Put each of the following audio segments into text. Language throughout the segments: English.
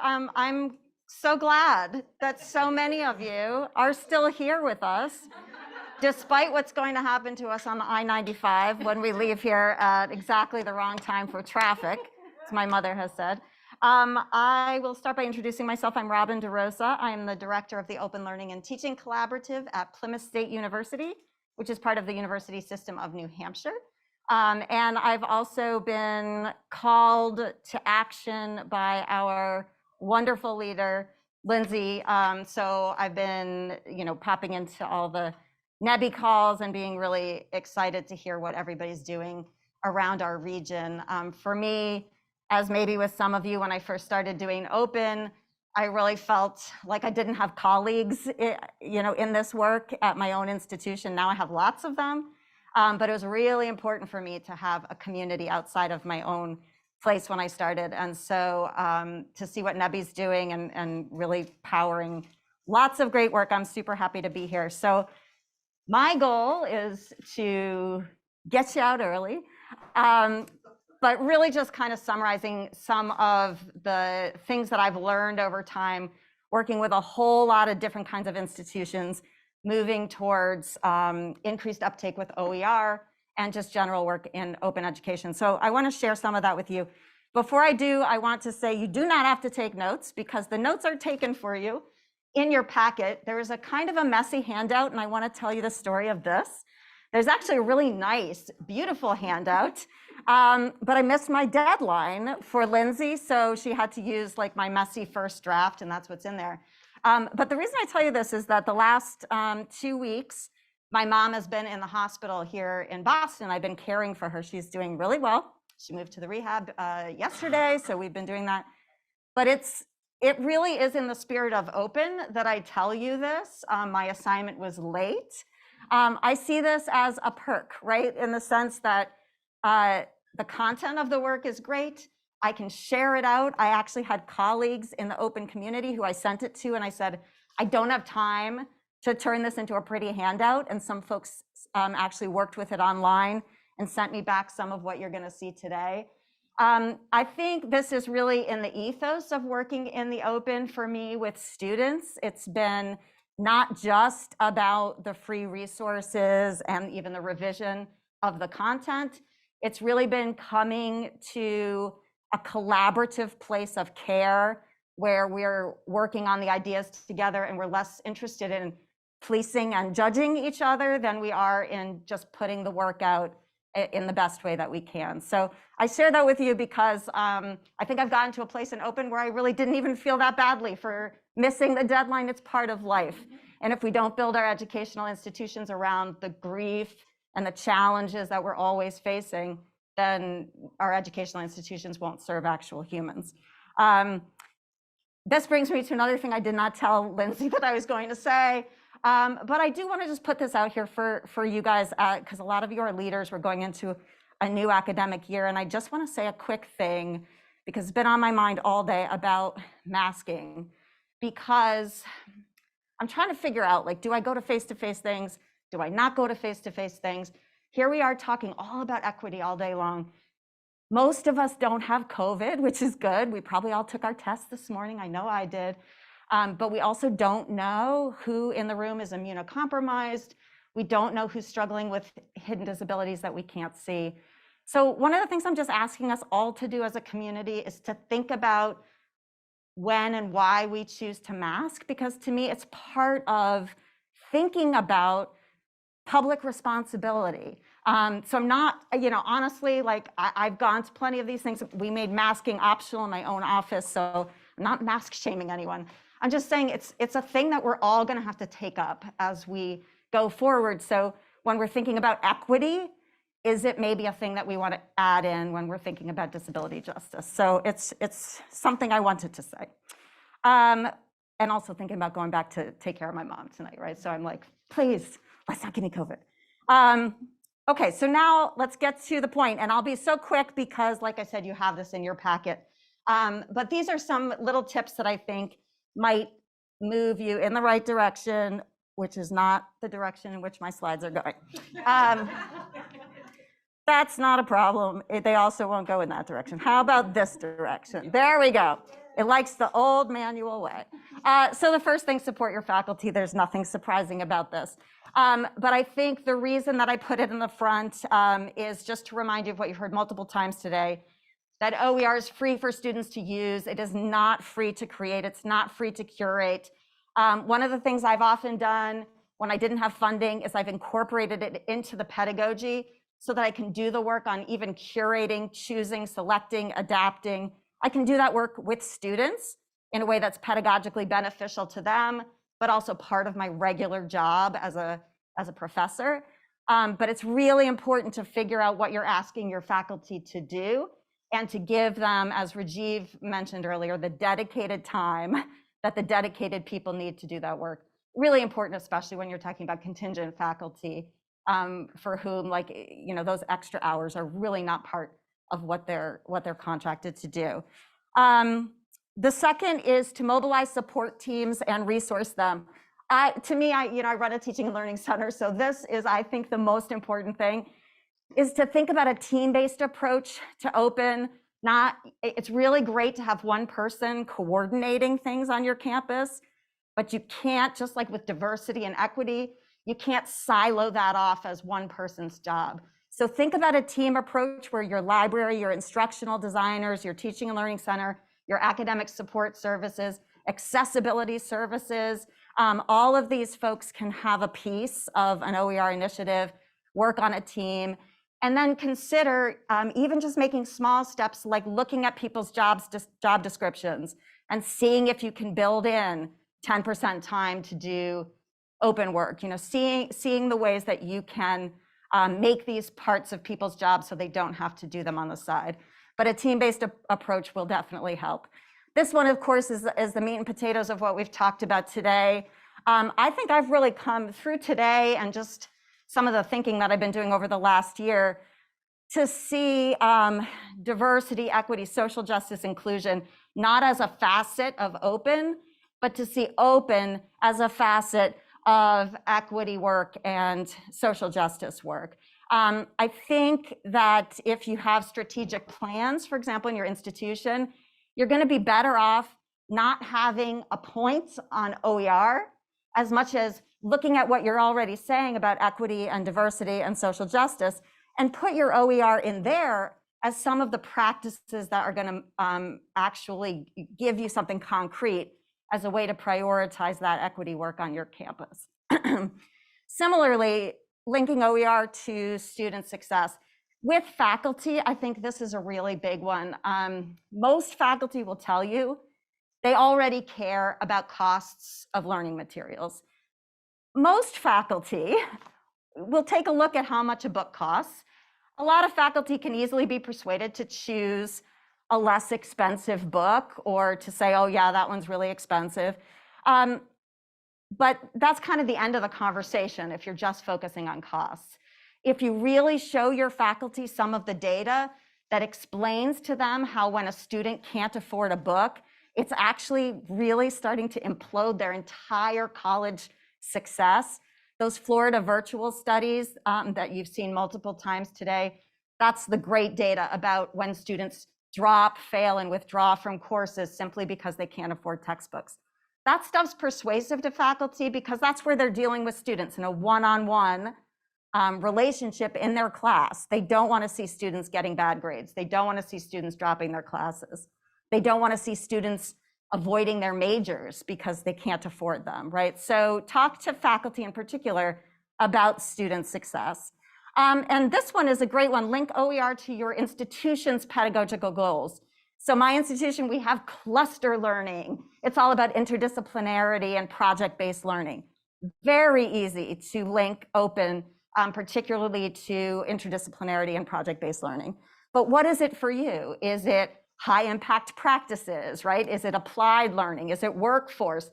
I'm so glad that so many of you are still here with us, despite what's going to happen to us on the I-95 when we leave here at exactly the wrong time for traffic, as my mother has said. I will start by introducing myself. I'm Robin DeRosa. I am the director of the Open Learning and Teaching Collaborative at Plymouth State University, which is part of the University System of New Hampshire. And I've also been called to action by our wonderful leader, Lindsay. So I've been, popping into all the NEBI calls and being really excited to hear what everybody's doing around our region. For me, as maybe with some of you, when I first started doing Open, I really felt like I didn't have colleagues, in this work at my own institution. Now I have lots of them, but it was really important for me to have a community outside of my own place when I started. And so to see what NEBI's doing and really powering lots of great work, I'm super happy to be here. So my goal is to get you out early, but really just kind of summarizing some of the things that I've learned over time, working with a whole lot of different kinds of institutions, moving towards increased uptake with OER and just general work in open education. So I want to share some of that with you. Before I do, I want to say you do not have to take notes because the notes are taken for you in your packet. There is a kind of a messy handout, and I want to tell you the story of this. There's actually a really nice, beautiful handout, but I missed my deadline for Lindsay, so she had to use like my messy first draft, and that's what's in there. But the reason I tell you this is that the last 2 weeks, my mom has been in the hospital here in Boston. I've been caring for her. She's doing really well. She moved to the rehab yesterday, so we've been doing that. But it really is in the spirit of Open that I tell you this. My assignment was late. I see this as a perk, right? In the sense that the content of the work is great. I can share it out. I actually had colleagues in the Open community who I sent it to, and I said, I don't have time to turn this into a pretty handout. And some folks actually worked with it online and sent me back some of what you're going to see today. I think this is really in the ethos of working in the Open for me with students. It's been not just about the free resources and even the revision of the content. It's really been coming to a collaborative place of care where we're working on the ideas together and we're less interested in policing and judging each other than we are in just putting the work out in the best way that we can. So I share that with you because I think I've gotten to a place in Open where I really didn't even feel that badly for missing the deadline. It's part of life. And if we don't build our educational institutions around the grief and the challenges that we're always facing, then our educational institutions won't serve actual humans. This brings me to another thing I did not tell Lindsay that I was going to say. But I do want to just put this out here for you guys, because a lot of you are leaders. We're going into a new academic year, and I just want to say a quick thing, because it's been on my mind all day about masking, because I'm trying to figure out, like, do I go to face-to-face things? Do I not go to face-to-face things? Here we are talking all about equity all day long. Most of us don't have COVID, which is good. We probably all took our tests this morning. I know I did. But we also don't know who in the room is immunocompromised. We don't know who's struggling with hidden disabilities that we can't see. So one of the things I'm just asking us all to do as a community is to think about when and why we choose to mask, because to me, it's part of thinking about public responsibility. So I'm not, honestly, like I've gone to plenty of these things. We made masking optional in my own office, so I'm not mask shaming anyone. I'm just saying it's a thing that we're all going to have to take up as we go forward. So when we're thinking about equity, is it maybe a thing that we want to add in when we're thinking about disability justice? So it's something I wanted to say. And also thinking about going back to take care of my mom tonight, right? So I'm like, please, let's not give me COVID. Okay, so now let's get to the point, and I'll be so quick because, like I said, you have this in your packet. But these are some little tips that I think might move you in the right direction, which is not the direction in which my slides are going. That's not a problem. They also won't go in that direction. How about this direction? There we go. It likes the old manual way. So the first thing, support your faculty. There's nothing surprising about this. But I think the reason that I put it in the front is just to remind you of what you've heard multiple times today, that OER is free for students to use. It is not free to create. It's not free to curate. One of the things I've often done when I didn't have funding is I've incorporated it into the pedagogy so that I can do the work on even curating, choosing, selecting, adapting. I can do that work with students in a way that's pedagogically beneficial to them, but also part of my regular job as a professor. But it's really important to figure out what you're asking your faculty to do and to give them, as Rajiv mentioned earlier, the dedicated time that the dedicated people need to do that work. Really important, especially when you're talking about contingent faculty, for whom, like, you know, those extra hours are really not part of what they're contracted to do. The second is to mobilize support teams and resource them. To me, I run a teaching and learning center, so this is, I think, the most important thing, is to think about a team-based approach to open. It's really great to have one person coordinating things on your campus, but you can't, just like with diversity and equity, you can't silo that off as one person's job. So think about a team approach where your library, your instructional designers, your teaching and learning center, your academic support services, accessibility services, all of these folks can have a piece of an OER initiative, work on a team, and then consider even just making small steps, like looking at people's job descriptions and seeing if you can build in 10% time to do open work. You know, seeing the ways that you can make these parts of people's jobs so they don't have to do them on the side. But a team-based approach will definitely help. This one, of course, is the meat and potatoes of what we've talked about today. I think I've really come through today and just some of the thinking that I've been doing over the last year to see diversity, equity, social justice, inclusion, not as a facet of open, but to see open as a facet of equity work and social justice work. I think that if you have strategic plans, for example, in your institution, you're going to be better off not having a point on OER as much as looking at what you're already saying about equity and diversity and social justice, and put your OER in there as some of the practices that are going to actually give you something concrete as a way to prioritize that equity work on your campus. Similarly, linking OER to student success. With faculty, I think this is a really big one. Most faculty will tell you they already care about costs of learning materials. Most faculty will take a look at how much a book costs. A lot of faculty can easily be persuaded to choose a less expensive book or to say, oh yeah, that one's really expensive. But that's kind of the end of the conversation if you're just focusing on costs. If you really show your faculty some of the data that explains to them how when a student can't afford a book, it's actually really starting to implode their entire college success. Those Florida virtual studies that you've seen multiple times today, that's the great data about when students drop, fail, and withdraw from courses simply because they can't afford textbooks. That stuff's persuasive to faculty because that's where they're dealing with students in a one-on-one relationship in their class. They don't want to see students getting bad grades. They don't want to see students dropping their classes. They don't want to see students avoiding their majors because they can't afford them, right? So talk to faculty in particular about student success. And this one is a great one. Link OER to your institution's pedagogical goals. So my institution, we have cluster learning. It's all about interdisciplinarity and project-based learning. Very easy to link open, particularly to interdisciplinarity and project-based learning. But what is it for you? Is it high impact practices, right? Is it applied learning? Is it workforce?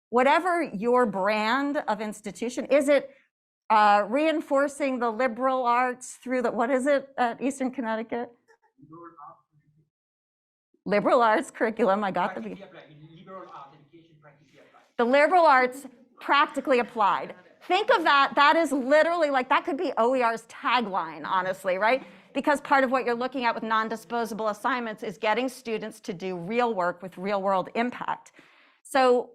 Whatever your brand of institution, is it reinforcing the liberal arts through the, what is it at Eastern Connecticut? Liberal arts curriculum, I got the liberal arts education practically applied. The liberal arts practically applied. Think of that, that is literally like, that could be OER's tagline, honestly, right? because part of what you're looking at with non-disposable assignments is getting students to do real work with real world impact. So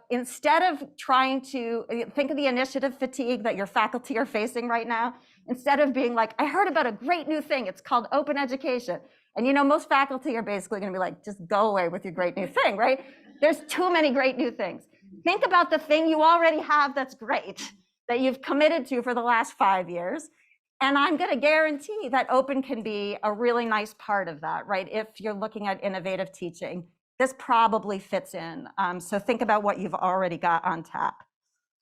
instead of trying to think of the initiative fatigue that your faculty are facing right now, instead of being like, I heard about a great new thing, it's called open education. And most faculty are basically going to be like, just go away with your great new thing, right? There's too many great new things. Think about the thing you already have that's great, that you've committed to for the last 5 years. And I'm going to guarantee that open can be a really nice part of that, right? If you're looking at innovative teaching, this probably fits in. So think about what you've already got on tap.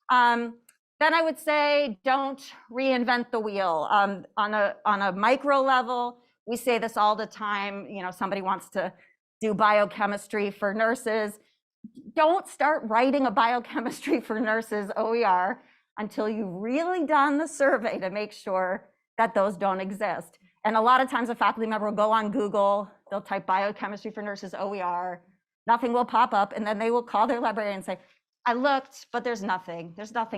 Then I would say, don't reinvent the wheel. On a micro level, we say this all the time. Somebody wants to do biochemistry for nurses. Don't start writing a biochemistry for nurses OER until you've really done the survey to make sure that those don't exist. And a lot of times a faculty member will go on Google, they'll type biochemistry for nurses OER, nothing will pop up, and then they will call their librarian and say, I looked, but there's nothing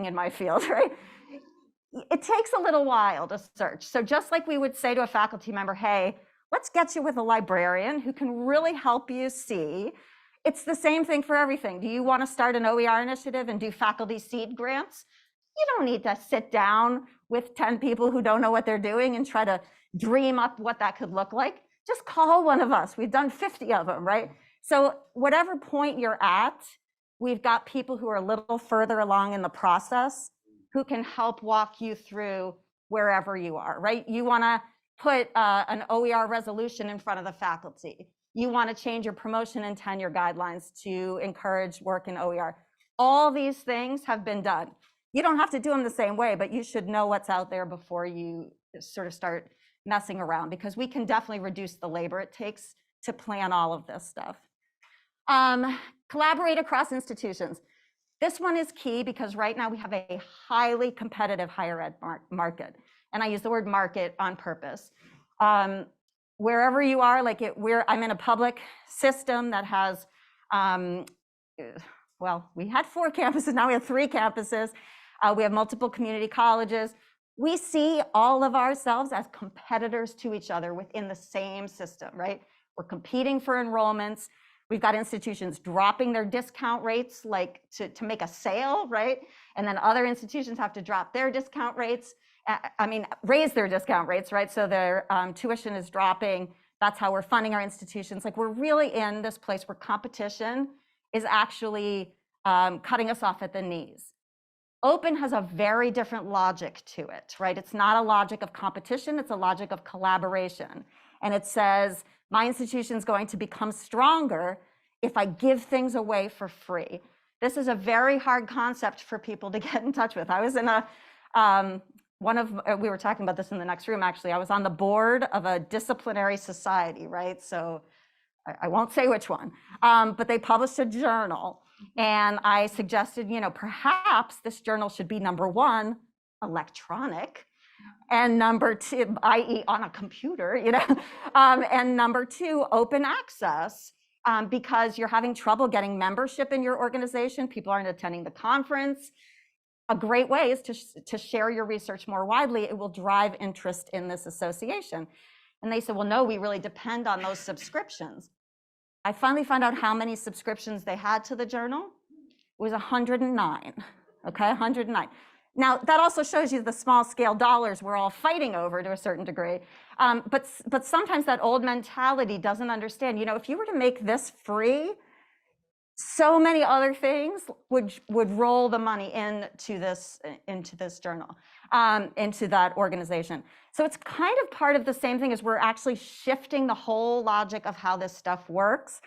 in my field, right? It takes a little while to search. So just like we would say to a faculty member, hey, let's get you with a librarian who can really help you see. It's the same thing for everything. Do you want to start an OER initiative and do faculty seed grants? You don't need to sit down with 10 people who don't know what they're doing and try to dream up what that could look like. Just call one of us. We've done 50 of them, right? So whatever point you're at, we've got people who are a little further along in the process who can help walk you through wherever you are, right? You want to put an OER resolution in front of the faculty. You want to change your promotion and tenure guidelines to encourage work in OER. All these things have been done. You don't have to do them the same way, but you should know what's out there before you sort of start messing around, because we can definitely reduce the labor it takes to plan all of this stuff. Collaborate across institutions. This one is key because right now we have a highly competitive higher ed market. And I use the word market on purpose. Wherever you are, I'm in a public system that has, well, we had 4 campuses, now we have 3 campuses. We have multiple community colleges. We see all of ourselves as competitors to each other within the same system, right? We're competing for enrollments. We've got institutions dropping their discount rates, like to make a sale, right? And then other institutions have to drop their discount rates. Raise their discount rates, right? So their tuition is dropping. That's how we're funding our institutions. Like, we're really in this place where competition is actually cutting us off at the knees. Open has a very different logic to it, right? It's not a logic of competition, it's a logic of collaboration. And it says, my institution is going to become stronger if I give things away for free. This is a very hard concept for people to get in touch with. I was in we were talking about this in the next room, actually. I was on the board of a disciplinary society, right? So I won't say which one, but they published a journal. And I suggested, perhaps this journal should be, number 1, electronic, and number 2, i.e. on a computer, and number 2, open access, because you're having trouble getting membership in your organization. People aren't attending the conference. A great way is to share your research more widely. It will drive interest in this association. And they said, well, no, we really depend on those subscriptions. I finally found out how many subscriptions they had to the journal. It was 109, okay, 109. Now, that also shows you the small scale dollars we're all fighting over to a certain degree. But sometimes that old mentality doesn't understand, if you were to make this free, so many other things would roll the money into this journal, into that organization. So it's kind of part of the same thing as we're actually shifting the whole logic of how this stuff works.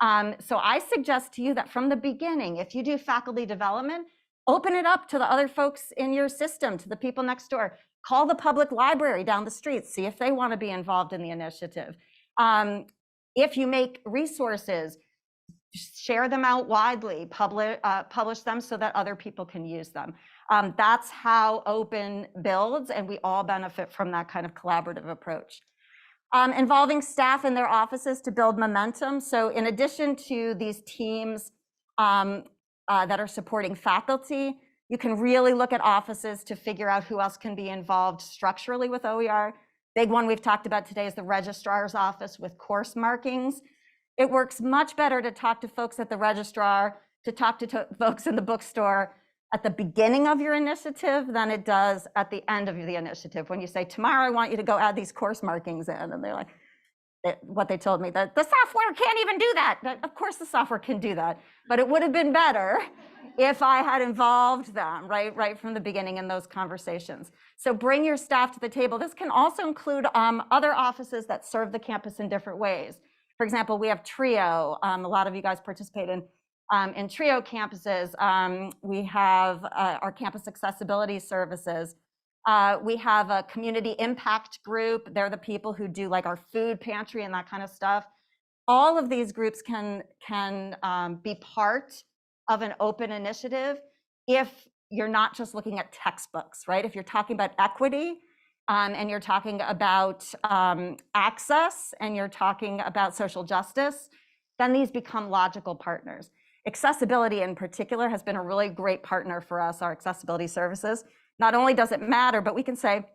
So I suggest to you that from the beginning, if you do faculty development, open it up to the other folks in your system, to the people next door. Call the public library down the street, see if they want to be involved in the initiative. If you make resources, share them out widely, publish them so that other people can use them. That's how open builds, and we all benefit from that kind of collaborative approach. Involving staff in their offices to build momentum. So in addition to these teams that are supporting faculty, you can really look at offices to figure out who else can be involved structurally with OER. Big one we've talked about today is the registrar's office with course markings. It works much better to talk to folks at the registrar, to talk to folks in the bookstore at the beginning of your initiative than it does at the end of the initiative. When you say, tomorrow I want you to go add these course markings in, and they're like, what they told me, that the software can't even do that. Of course the software can do that, but it would have been better if I had involved them right from the beginning in those conversations. So bring your staff to the table. This can also include other offices that serve the campus in different ways. For example, we have TRIO. A lot of you guys participate in TRIO campuses. We have our campus accessibility services. We have a community impact group. They're the people who do like our food pantry and that kind of stuff. All of these groups can be part of an open initiative if you're not just looking at textbooks, right? If you're talking about equity and you're talking about access and you're talking about social justice, then these become logical partners. Accessibility in particular has been a really great partner for us, our accessibility services. Not only does it matter, but we can say,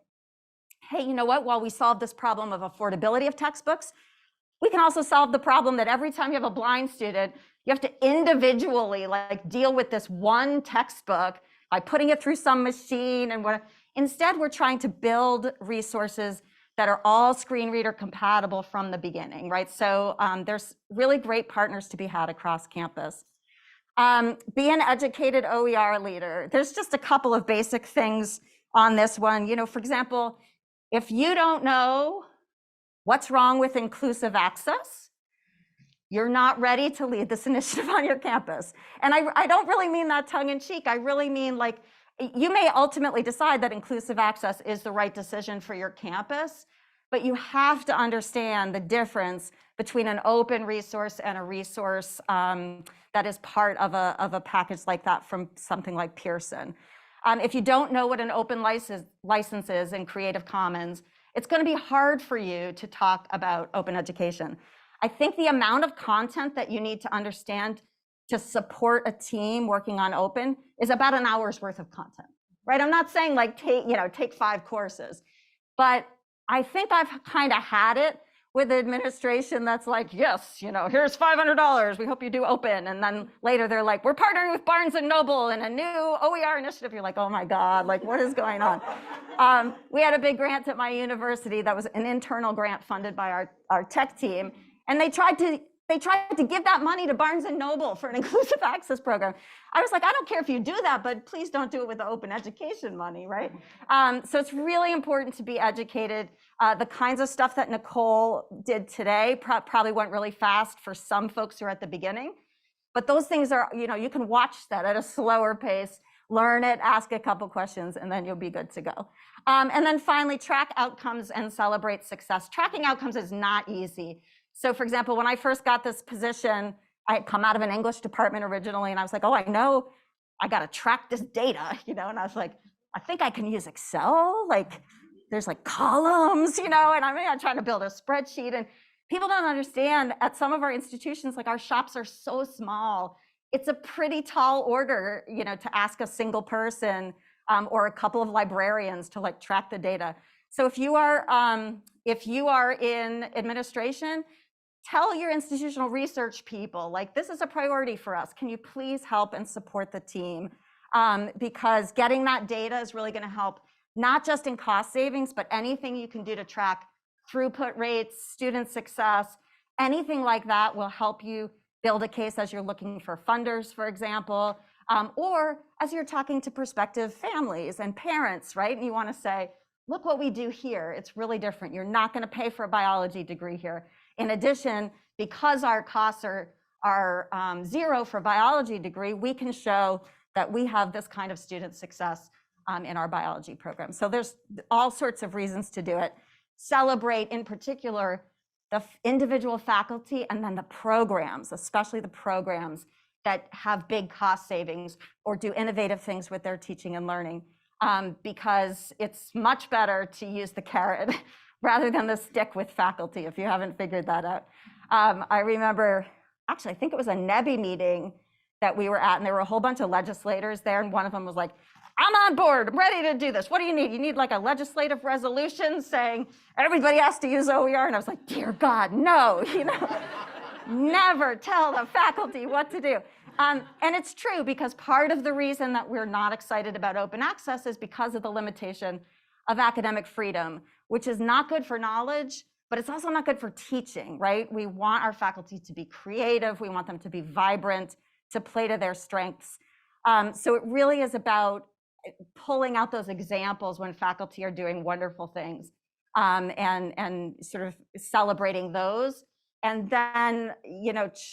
hey, you know what? While we solve this problem of affordability of textbooks, we can also solve the problem that every time you have a blind student, you have to individually like deal with this one textbook by putting it through some machine and what. Instead, we're trying to build resources that are all screen reader compatible from the beginning, right? So there's really great partners to be had across campus. Be an educated OER leader. There's just a couple of basic things on this one. You know, for example, if you don't know what's wrong with inclusive access, you're not ready to lead this initiative on your campus. And I don't really mean that tongue in cheek. I really mean like, you may ultimately decide that inclusive access is the right decision for your campus, but you have to understand the difference between an open resource and a resource that is part of a package like that from something like Pearson. If you don't know what an open license is in Creative Commons, it's going to be hard for you to talk about open education. I think the amount of content that you need to understand to support a team working on open is about an hour's worth of content, right? I'm not saying like take 5 courses, but I think I've kind of had it with administration that's like, yes, here's $500. We hope you do open. And then later they're like, we're partnering with Barnes and Noble in a new OER initiative. You're like, oh my God, like what is going on? We had a big grant at my university that was an internal grant funded by our tech team. And they tried to give that money to Barnes and Noble for an inclusive access program. I was like, I don't care if you do that, but please don't do it with the open education money, right? So it's really important to be educated. The kinds of stuff that Nicole did today probably went really fast for some folks who are at the beginning. But those things are, you can watch that at a slower pace, learn it, ask a couple questions, and then you'll be good to go. And then finally, track outcomes and celebrate success. Tracking outcomes is not easy. So for example, when I first got this position, I had come out of an English department originally, and I was like, oh, I know I got to track this data, and I was like, I think I can use Excel. Like there's like columns, and I'm trying to build a spreadsheet, and people don't understand at some of our institutions, like our shops are so small. It's a pretty tall order, to ask a single person or a couple of librarians to like track the data. So if you are in administration, tell your institutional research people, like, this is a priority for us. Can you please help and support the team? Because getting that data is really going to help, not just in cost savings, but anything you can do to track throughput rates, student success, anything like that will help you build a case as you're looking for funders, for example, or as you're talking to prospective families and parents, right? And you want to say, look what we do here. It's really different. You're not going to pay for a biology degree here. In addition, because our costs are zero for a biology degree, we can show that we have this kind of student success in our biology program. So there's all sorts of reasons to do it. Celebrate, in particular, the individual faculty and then the programs, especially the programs that have big cost savings or do innovative things with their teaching and learning, because it's much better to use the carrot rather than the stick with faculty, if you haven't figured that out. I remember, actually, I think it was a NEBI meeting that we were at, and there were a whole bunch of legislators there, and one of them was like, I'm on board, I'm ready to do this. What do you need? You need like a legislative resolution saying everybody has to use OER. And I was like, dear God, no, never tell the faculty what to do. And it's true, because part of the reason that we're not excited about open access is because of the limitation of academic freedom, which is not good for knowledge, but it's also not good for teaching, right? We want our faculty to be creative. We want them to be vibrant, to play to their strengths. So it really is about pulling out those examples when faculty are doing wonderful things, and sort of celebrating those. And then,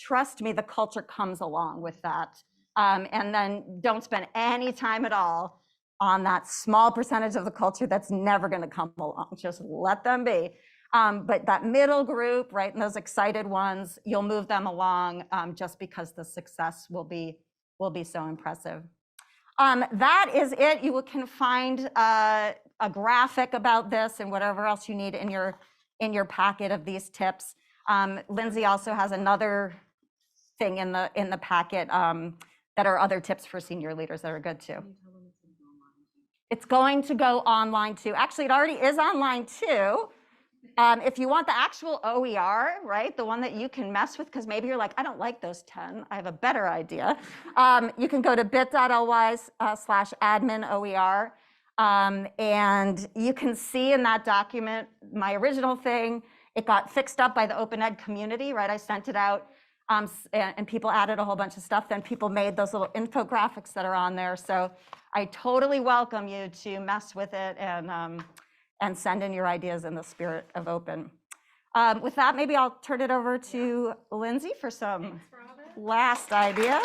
trust me, the culture comes along with that. And then don't spend any time at all on that small percentage of the culture that's never going to come along. Just let them be. But that middle group, right, and those excited ones, you'll move them along just because the success will be so impressive. That is it. You can find a graphic about this and whatever else you need in your packet of these tips. Lindsay also has another thing in the packet that are other tips for senior leaders that are good too. It's going to go online too. Actually, it already is online too. If you want the actual OER, right, the one that you can mess with, because maybe you're like, I don't like those 10, I have a better idea. You can go to bit.ly/admin OER, and you can see in that document my original thing. It got fixed up by the Open Ed community, right? I sent it out, and people added a whole bunch of stuff. Then people made those little infographics that are on there. So I totally welcome you to mess with it and send in your ideas in the spirit of open. With that, maybe I'll turn it over to Lindsay for some last ideas.